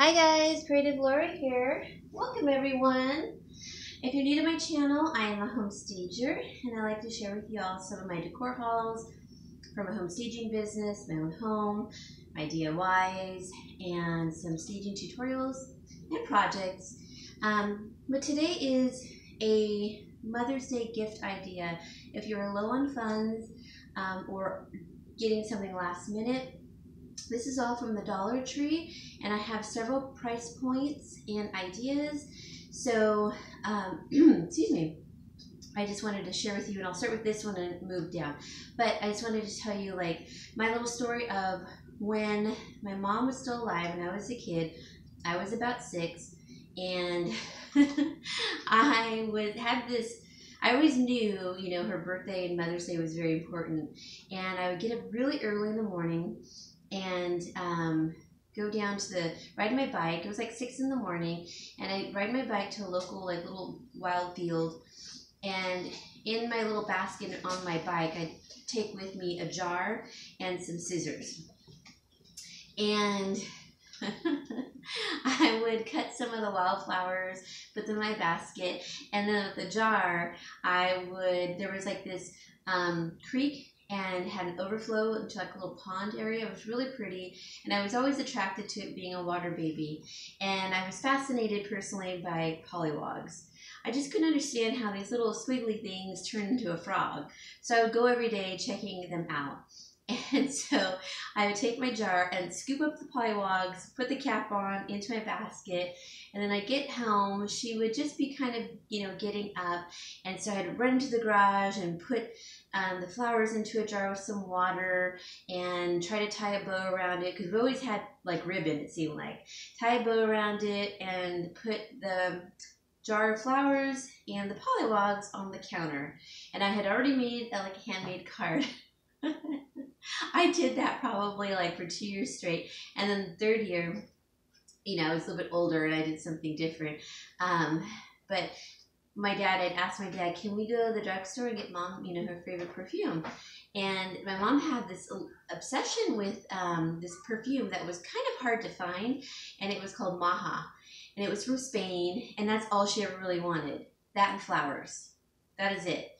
Hi guys, Creative Laura here. Welcome everyone. If you're new to my channel, I am a home stager and I like to share with you all some of my decor hauls from a home staging business, my own home, my DIYs, and some staging tutorials and projects. But today is a Mother's Day gift idea. If you're low on funds or getting something last minute, this is all from the Dollar Tree, and I have several price points and ideas. So, excuse me, I just wanted to share with you, and I'll start with this one and move down. But I just wanted to tell you, like, my little story of when my mom was still alive and I was a kid. I was about 6, and I always knew, her birthday and Mother's Day was very important. And I would get up really early in the morning and go down to ride my bike. It was like 6 in the morning, and I ride my bike to a local little wild field, and in my little basket on my bike I take with me a jar and some scissors, and I would cut some of the wildflowers, put them in my basket, and then with the jar there was like this creek and had an overflow into like a little pond area. It was really pretty, and I was always attracted to it being a water baby, and I was fascinated personally by pollywogs. I just couldn't understand how these little squiggly things turned into a frog, so I would go every day checking them out. And so I would take my jar and scoop up the pollywogs, put the cap on into my basket, and then I get home. She would just be kind of, getting up, and so I had to run into the garage and put the flowers into a jar with some water and try to tie a bow around it, because we always had like ribbon, it seemed like. Tie a bow around it and put the jar of flowers and the pollywogs on the counter. And I had already made a handmade card. I did that probably like for 2 years straight, and then the third year, I was a little bit older and I did something different. But I'd asked my dad, can we go to the drugstore and get mom, her favorite perfume? And my mom had this obsession with this perfume that was kind of hard to find, and it was called Maha, and it was from Spain, and that's all she ever really wanted. That and flowers. That is it.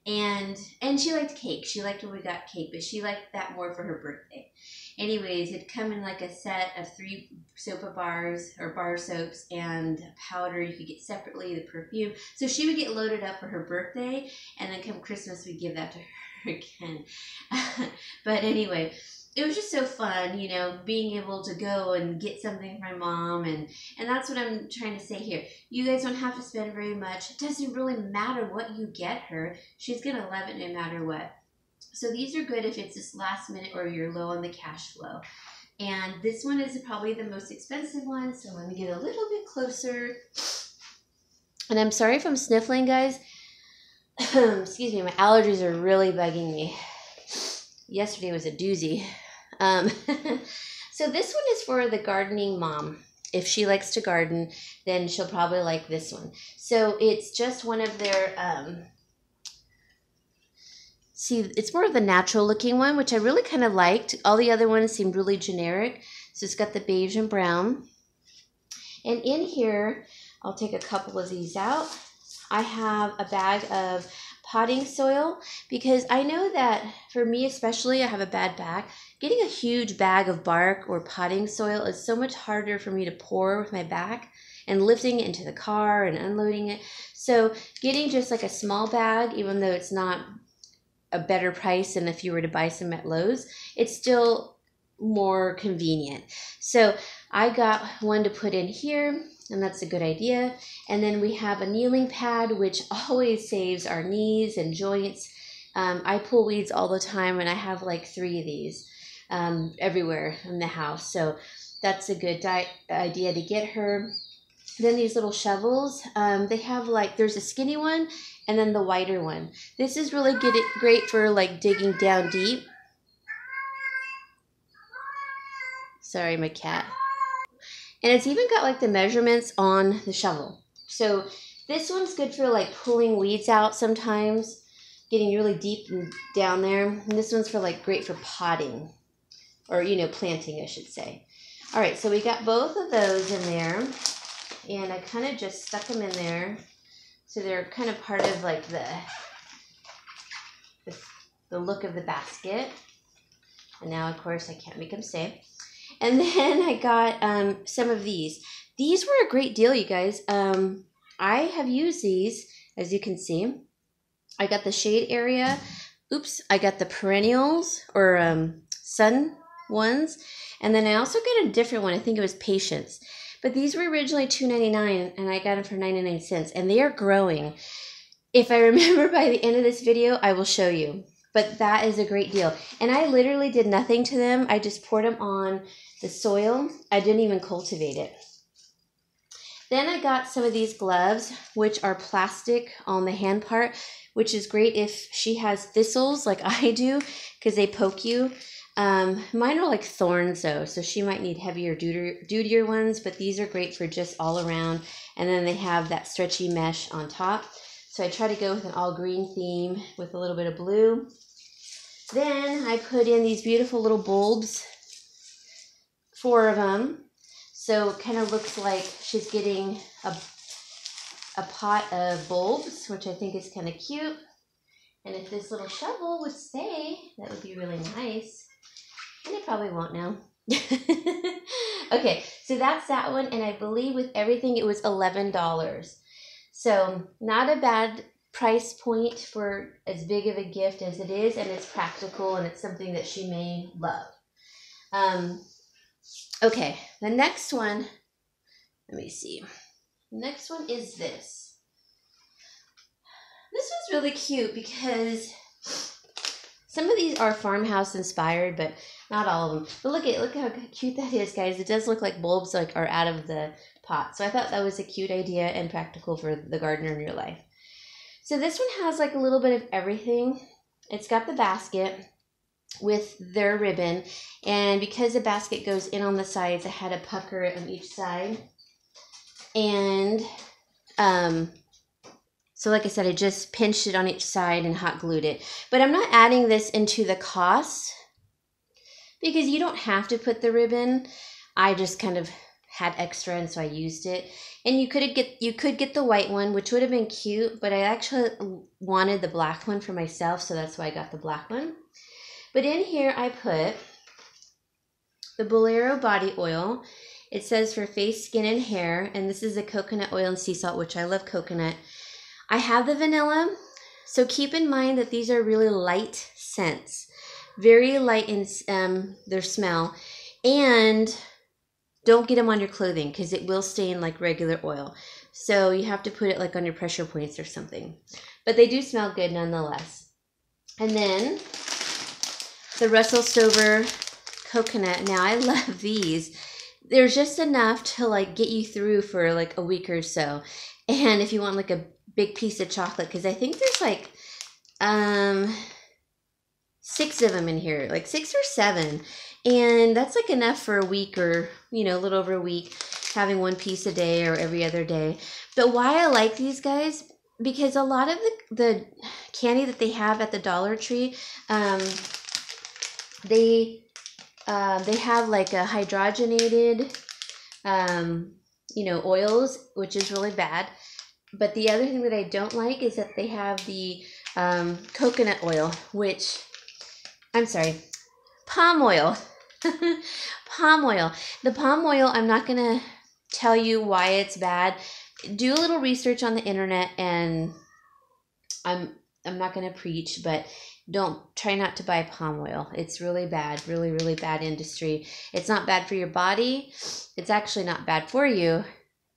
And she liked cake. She liked when we got cake, but she liked that more for her birthday. Anyways, it'd come in like a set of 3 soap bars or bar soaps and powder you could get separately, the perfume. So she would get loaded up for her birthday, and then come Christmas we'd give that to her again. But anyway, it was just so fun, being able to go and get something for my mom, and that's what I'm trying to say here. You guys don't have to spend very much. It doesn't really matter what you get her. She's going to love it no matter what. So these are good if it's just last minute or you're low on the cash flow. And this one is probably the most expensive one, so let me get a little bit closer. And I'm sorry if I'm sniffling, guys. Excuse me, my allergies are really bugging me. Yesterday was a doozy. So this one is for the gardening mom. If she likes to garden, then she'll probably like this one. So it's just one of their, it's more of the natural looking one, which I really kind of liked. All the other ones seemed really generic. So it's got the beige and brown. And in here, I'll take a couple of these out. I have a bag of potting soil, because I know that for me especially, I have a bad back. Getting a huge bag of bark or potting soil is so much harder for me to pour with my back, and lifting it into the car and unloading it. So getting just like a small bag, even though it's not a better price than if you were to buy some at Lowe's, it's still more convenient. So I got one to put in here, and that's a good idea. And then we have a kneeling pad, which always saves our knees and joints. I pull weeds all the time, and I have like 3 of these everywhere in the house. So that's a good idea to get her. Then these little shovels, they have there's a skinny one and then the wider one. This is really great for like digging down deep. Sorry, my cat. And it's even got like the measurements on the shovel. So this one's good for like pulling weeds out sometimes, getting really deep down there. And this one's for great for potting, or planting, I should say. All right, so we got both of those in there, and I kind of just stuck them in there. So they're kind of part of like the look of the basket. And now, of course, I can't make them stay. And then I got some of these. These were a great deal, you guys. I have used these, as you can see. I got the shade area. Oops, I got the perennials or sun ones. And then I also got a different one. I think it was patience. But these were originally $2.99 and I got them for 99 cents. And they are growing. If I remember by the end of this video, I will show you. But that is a great deal. And I literally did nothing to them. I just poured them on the soil. I didn't even cultivate it. Then I got some of these gloves, which are plastic on the hand part, which is great if she has thistles like I do, because they poke you. Mine are like thorns though, so she might need heavier, dutier ones, but these are great for just all around. And then they have that stretchy mesh on top. So I try to go with an all green theme with a little bit of blue. Then I put in these beautiful little bulbs, 4 of them. So it kind of looks like she's getting a pot of bulbs, which I think is kind of cute. And if this little shovel would stay, that would be really nice. And it probably won't now. Okay, so that's that one. And I believe with everything, it was $11. So not a bad price point for as big of a gift as it is. And it's practical and it's something that she may love. Okay, the next one, let me see. The next one is this. This one's really cute because some of these are farmhouse inspired, but not all of them. But look how cute that is, guys. It does look like bulbs like are out of the pot. So I thought that was a cute idea and practical for the gardener in your life. So this one has like a little bit of everything. It's got the basket with their ribbon, and because the basket goes in on the sides, I had a pucker on each side. And so like I said, I just pinched it on each side and hot glued it. But I'm not adding this into the cost because you don't have to put the ribbon. I just kind of had extra and so I used it. And you could get the white one, which would have been cute, but I actually wanted the black one for myself, so that's why I got the black one. But in here I put the Bolero body oil. It says for face, skin, and hair, and this is the coconut oil and sea salt, which I love coconut. I have the vanilla, so keep in mind that these are really light scents, very light in their smell, and don't get them on your clothing because it will stain like regular oil. So you have to put it like on your pressure points or something. But they do smell good nonetheless. And then the Russell Stover coconut. Now I love these. There's just enough to like get you through for like a week or so. And if you want like a big piece of chocolate, because I think there's like 6 of them in here, like 6 or 7. And that's like enough for a week or, you know, a little over a week, having 1 piece a day or every other day. But why I like these guys, because a lot of the candy that they have at the Dollar Tree, they have like a hydrogenated, you know, oils, which is really bad. But the other thing that I don't like is that they have the coconut oil, which, I'm sorry, palm oil. Palm oil. The palm oil, I'm not going to tell you why it's bad. Do a little research on the internet, and I'm not going to preach, but try not to buy palm oil. It's really bad, really, really bad industry. It's not bad for your body. It's actually not bad for you.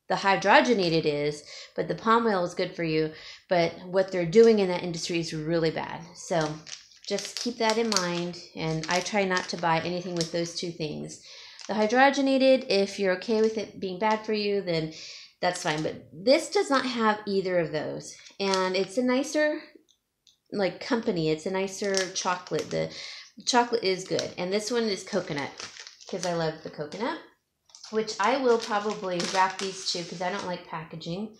The hydrogenated is, but the palm oil is good for you. But what they're doing in that industry is really bad. So just keep that in mind. And I try not to buy anything with those 2 things. The hydrogenated, if you're okay with it being bad for you, then that's fine. But this does not have either of those. And it's a nicer like company. It's a nicer chocolate. The chocolate is good. And this one is coconut because I love the coconut, which I will probably wrap these 2 because I don't like packaging.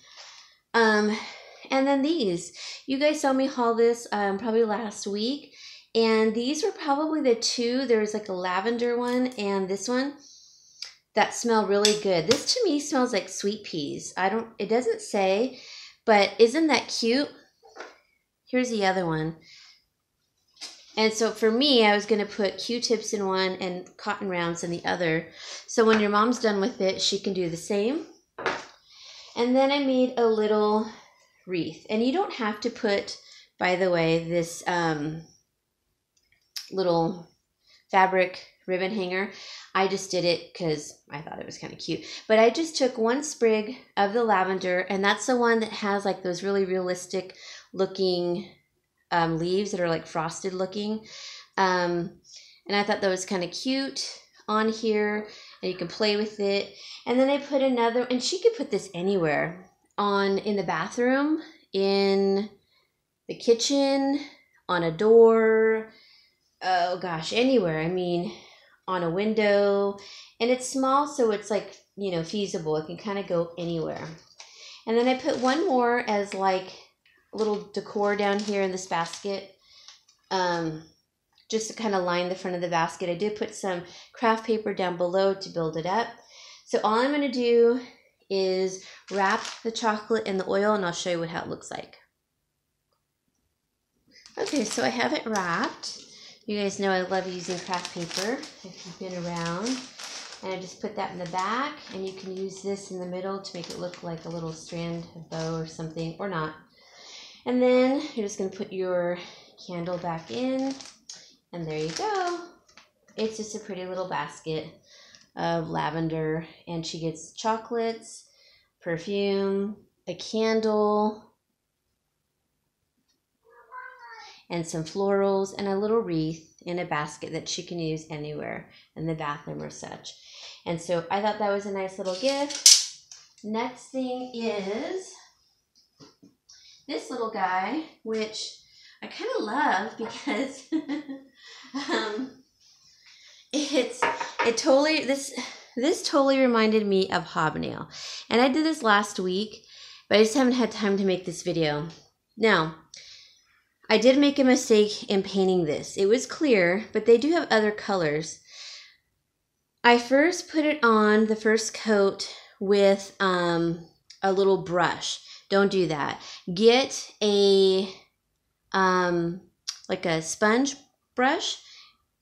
And then these, you guys saw me haul this probably last week, and these were probably the 2. There was like a lavender one and this one. that smell really good. This to me smells like sweet peas. It doesn't say, but isn't that cute? Here's the other one. And so for me, I was going to put Q-tips in one and cotton rounds in the other. So when your mom's done with it, she can do the same. And then I made a little wreath. And you don't have to put, by the way, this little fabric ribbon hanger. I just did it because I thought it was kind of cute. But I just took one sprig of the lavender, and that's the one that has like those really realistic looking leaves that are like frosted looking. And I thought that was kind of cute on here, and you can play with it. And then I put another, and she could put this anywhere, in the bathroom, in the kitchen, on a door, oh gosh, anywhere. I mean, on a window. And it's small, so it's like, you know, feasible. It can kind of go anywhere. And then I put one more as like a little decor down here in this basket, just to kind of line the front of the basket. I did put some craft paper down below to build it up. So all I'm going to do is wrap the chocolate in the oil, and I'll show you how it looks like. Okay, so I have it wrapped. You guys know I love using craft paper if you've been around. And I just put that in the back, and you can use this in the middle to make it look like a little strand of bow or something, or not. And then you're just going to put your candle back in, and there you go. It's just a pretty little basket of lavender, and she gets chocolates, perfume, a candle, and some florals, and a little wreath in a basket that she can use anywhere in the bathroom or such. And so I thought that was a nice little gift. Next thing is this little guy, which I kind of love because this totally reminded me of hobnail. And I did this last week, but I just haven't had time to make this video. Now, I did make a mistake in painting this. It was clear, but they do have other colors. I first put it on the first coat with a little brush. Don't do that. Get a like a sponge brush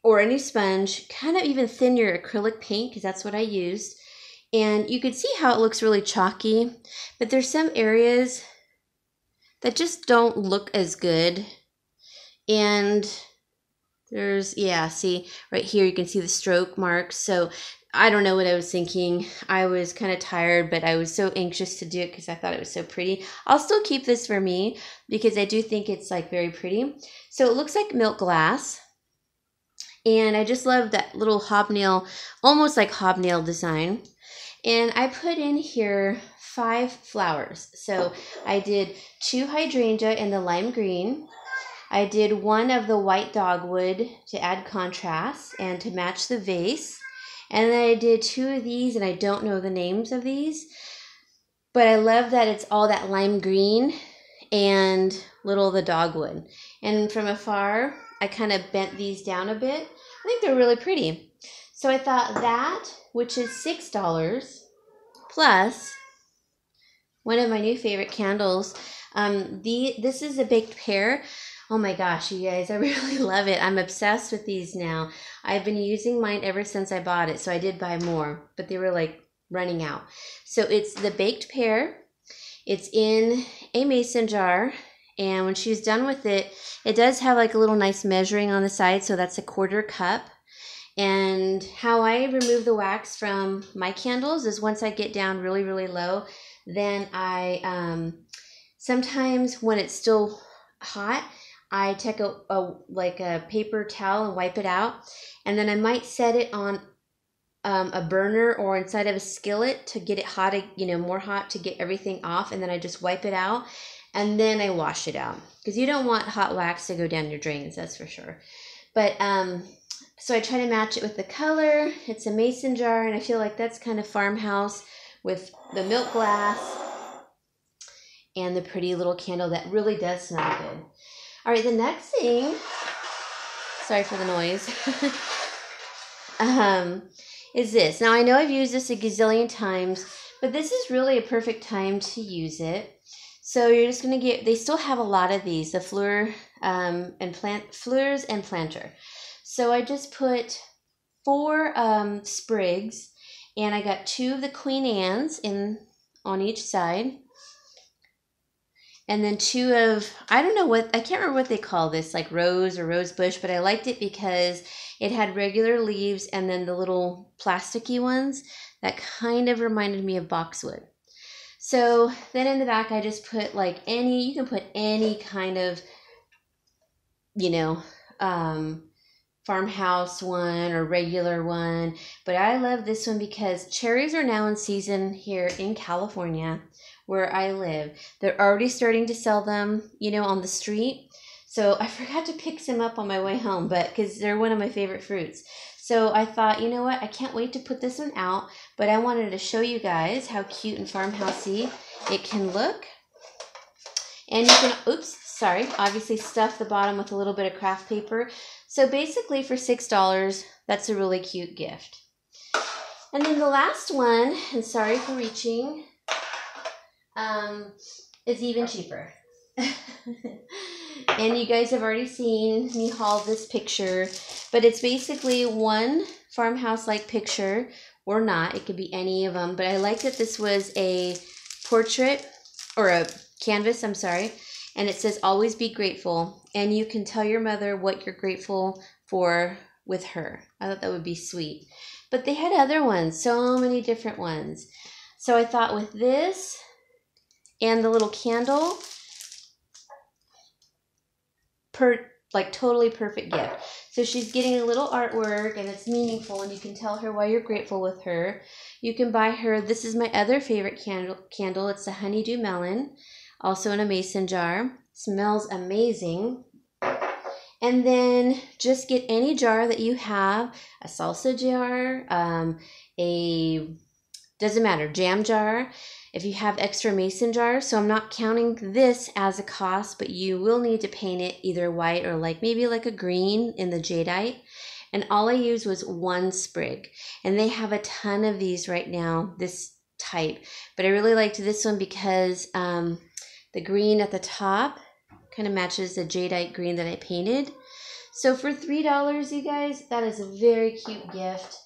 or any sponge, kind of even thin your acrylic paint, because that's what I used. And you can see how it looks really chalky, but there's some areas that just don't look as good. And there's, yeah, see right here, you can see the stroke marks. So I don't know what I was thinking. I was kind of tired, but I was so anxious to do it because I thought it was so pretty. I'll still keep this for me because I do think it's like very pretty. So it looks like milk glass. And I just love that little hobnail, almost like hobnail design. And I put in here 5 flowers. So I did 2 hydrangea in the lime green. I did 1 of the white dogwood to add contrast and to match the vase. And then I did 2 of these, and I don't know the names of these. But I love that it's all that lime green and little of the dogwood. And from afar, I kind of bent these down a bit. I think they're really pretty. So I thought that, which is $6, plus one of my new favorite candles. This is a baked pear. Oh my gosh, you guys, I really love it. I'm obsessed with these now. I've been using mine ever since I bought it, so I did buy more, but they were like running out. So it's the baked pear. It's in a mason jar, and when she's done with it, it does have like a little nice measuring on the side, so that's a 1/4 cup. And how I remove the wax from my candles is once I get down really, really low, then I, sometimes when it's still hot, I take a paper towel and wipe it out. And then I might set it on a burner or inside of a skillet to get it hot, more hot to get everything off. And then I just wipe it out and then I wash it out. Because you don't want hot wax to go down your drains, that's for sure. But so I try to match it with the color. It's a mason jar, and I feel like that's kind of farmhouse with the milk glass and the pretty little candle that really does smell good. All right, the next thing, sorry for the noise, is this. Now, I know I've used this a gazillion times, but this is really a perfect time to use it. So you're just going to get, they still have a lot of these, the fleurs and planter. So I just put 4 sprigs, and I got 2 of the Queen Anne's on each side. And then 2 of, I don't know what, I can't remember what they call this, like rose or rose bush, but I liked it because it had regular leaves and then the little plasticky ones that kind of reminded me of boxwood. So then in the back, I just put like you can put any kind of, you know, farmhouse one or regular one, but I love this one because cherries are now in season here in California where I live. They're already starting to sell them, you know, on the street. So I forgot to pick some up on my way home, but because they're one of my favorite fruits. So I thought, you know what, I can't wait to put this one out, but I wanted to show you guys how cute and farmhousey it can look. And you can, obviously stuff the bottom with a little bit of craft paper. So basically for $6, that's a really cute gift. And then the last one, and sorry for reaching, is even cheaper. And you guys have already seen me haul this picture, but it's basically one farmhouse-like picture, or not. It could be any of them, but I like that this was a portrait, or a canvas, I'm sorry, and it says always be grateful, and you can tell your mother what you're grateful for with her. I thought that would be sweet. But they had other ones, so many different ones. So I thought with this and the little candle, like totally perfect gift. So she's getting a little artwork and it's meaningful, and you can tell her why you're grateful with her. You can buy her, this is my other favorite candle. It's the honeydew melon, also in a mason jar. Smells amazing. And then just get any jar that you have, a salsa jar, doesn't matter, jam jar. If you have extra mason jars, so I'm not counting this as a cost, but you will need to paint it either white or maybe like a green in the jadeite. And all I used was 1 sprig. And they have a ton of these right now, this type. But I really liked this one because the green at the top kind of matches the jadeite green that I painted. So for $3, you guys, that is a very cute gift.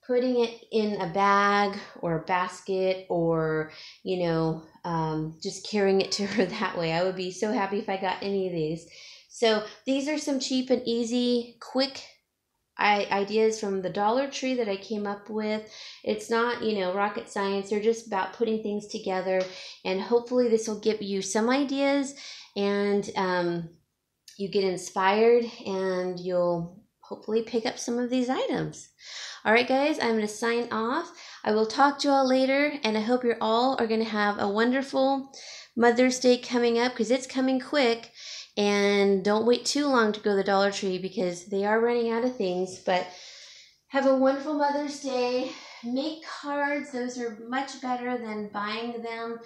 Putting it in a bag or a basket, or, you know, just carrying it to her that way. I would be so happy if I got any of these. So these are some cheap and easy, quick ideas from the Dollar Tree that I came up with. It's not, you know, rocket science. They're just about putting things together, and hopefully this will give you some ideas, and you get inspired, and you'll hopefully pick up some of these items. All right, guys, I'm going to sign off. I will talk to you all later, and I hope you all are going to have a wonderful Mother's Day coming up, because it's coming quick. And don't wait too long to go to the Dollar Tree, because they are running out of things. But have a wonderful Mother's Day. Make cards. Those are much better than buying them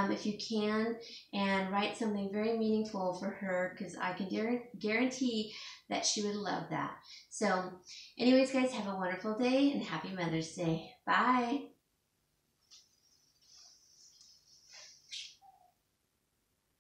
if you can. And write something very meaningful for her, because I can guarantee that she would love that. So anyways, guys, have a wonderful day and happy Mother's Day. Bye.